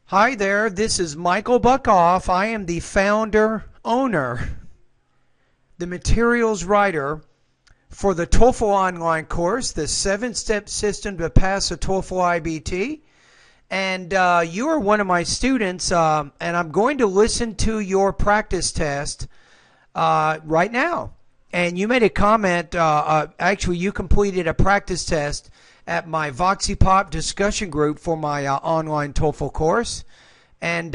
Hi there, this is Michael Buckoff. I am the founder, owner, the materials writer for the TOEFL online course, the 7-step system to pass a TOEFL IBT. And you are one of my students, and I'm going to listen to your practice test right now. And you made a comment, actually you completed a practice test at my Voxy Pop discussion group for my online TOEFL course. And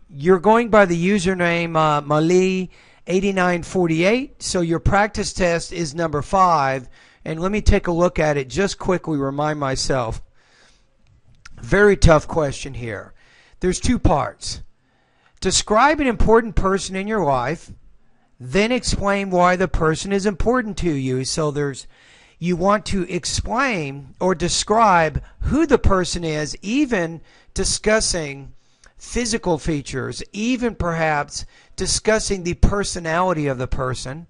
you're going by the username Malee 8948. So your practice test is number 5. And let me take a look at it just quickly, remind myself. Very tough question here. There's 2 parts. Describe an important person in your life, then explain why the person is important to you. So you want to explain or describe who the person is, even discussing physical features, even perhaps discussing the personality of the person.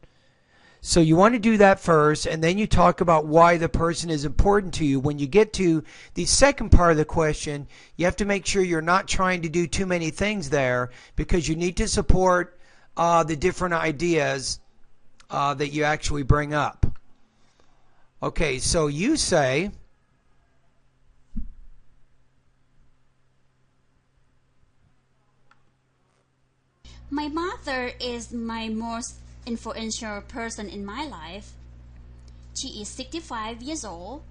So you want to do that first, and then you talk about why the person is important to you. When you get to the second part of the question, you have to make sure you're not trying to do too many things there, because you need to support the different ideas that you actually bring up. Okay, so you say, my mother is my most influential person in my life. She is 65 years old.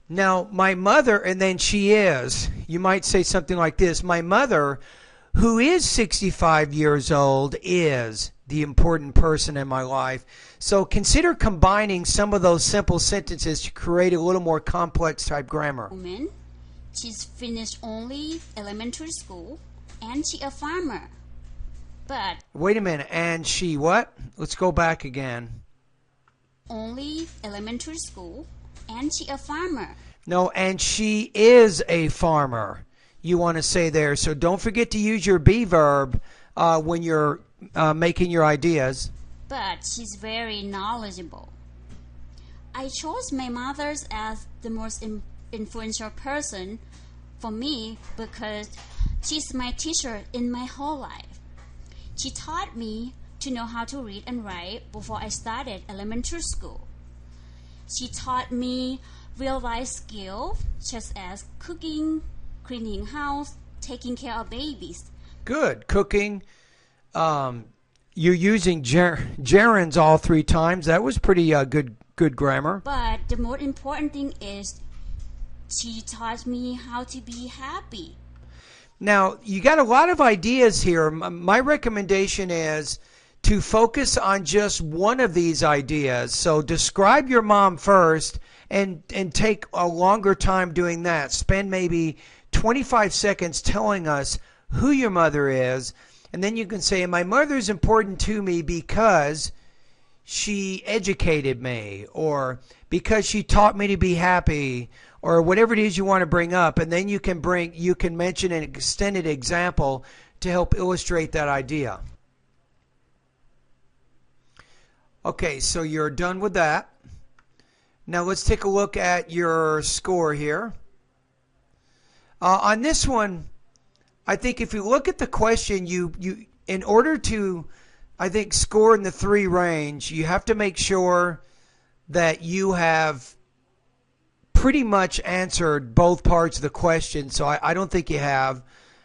Now, my mother, and then she is. You might say something like this. My mother, who is 65 years old, is the important person in my life. So consider combining some of those simple sentences to create a little more complex type grammar. Woman, she's finished only elementary school, and she a farmer. But wait a minute, and she what? Let's go back again. Only elementary school, and she a farmer. No, and she is a farmer. You want to say there. So don't forget to use your be verb when you're making your ideas. But she's very knowledgeable. I chose my mother as the most influential person for me because she's my teacher in my whole life. She taught me to know how to read and write before I started elementary school. She taught me real-life skills such as cooking, cleaning house, taking care of babies. Good. Cooking. You're using gerunds all 3 times. That was pretty good grammar. But the most important thing is she taught me how to be happy. Now, you got a lot of ideas here. My recommendation is to focus on just one of these ideas. So describe your mom first and take a longer time doing that. Spend maybe 25 seconds telling us who your mother is. And then you can say, my mother is important to me because she educated me, or because she taught me to be happy, or whatever it is you want to bring up. And then you can mention an extended example to help illustrate that idea. Okay, so you're done with that. Now let's take a look at your score here. On this one, I think if you look at the question, you in order to, I think, score in the 3 range, you have to make sure that you have pretty much answered both parts of the question. So I don't think you have.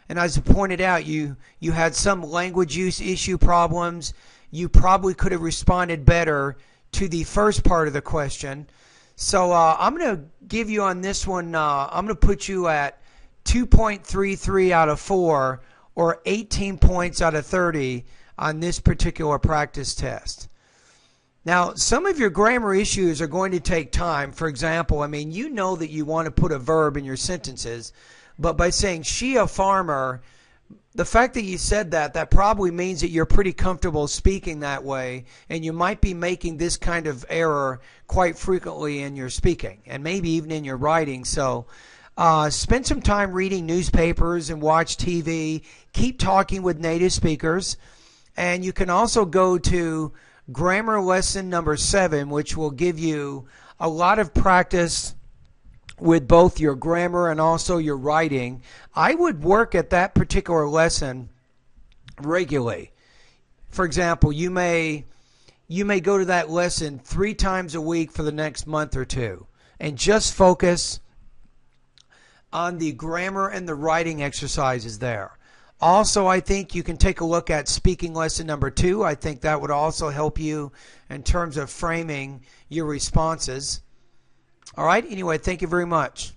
And as I pointed out, you had some language use issue problems. You probably could have responded better to the first part of the question. So I'm going to give you on this one, I'm going to put you at 2.33 out of 4, or 18 points out of 30 on this particular practice test. Now, some of your grammar issues are going to take time. For example, I mean, you know that you want to put a verb in your sentences, but by saying she a farmer, the fact that you said that probably means that you're pretty comfortable speaking that way, and you might be making this kind of error quite frequently in your speaking, and maybe even in your writing. So spend some time reading newspapers and watch TV. Keep talking with native speakers. And you can also go to grammar lesson number 7, which will give you a lot of practice with both your grammar and also your writing, I would work at that particular lesson regularly. For example, you may go to that lesson 3 times a week for the next month or two and just focus on the grammar and the writing exercises there. Also, I think you can take a look at speaking lesson number 2. I think that would also help you in terms of framing your responses. All right, anyway, thank you very much.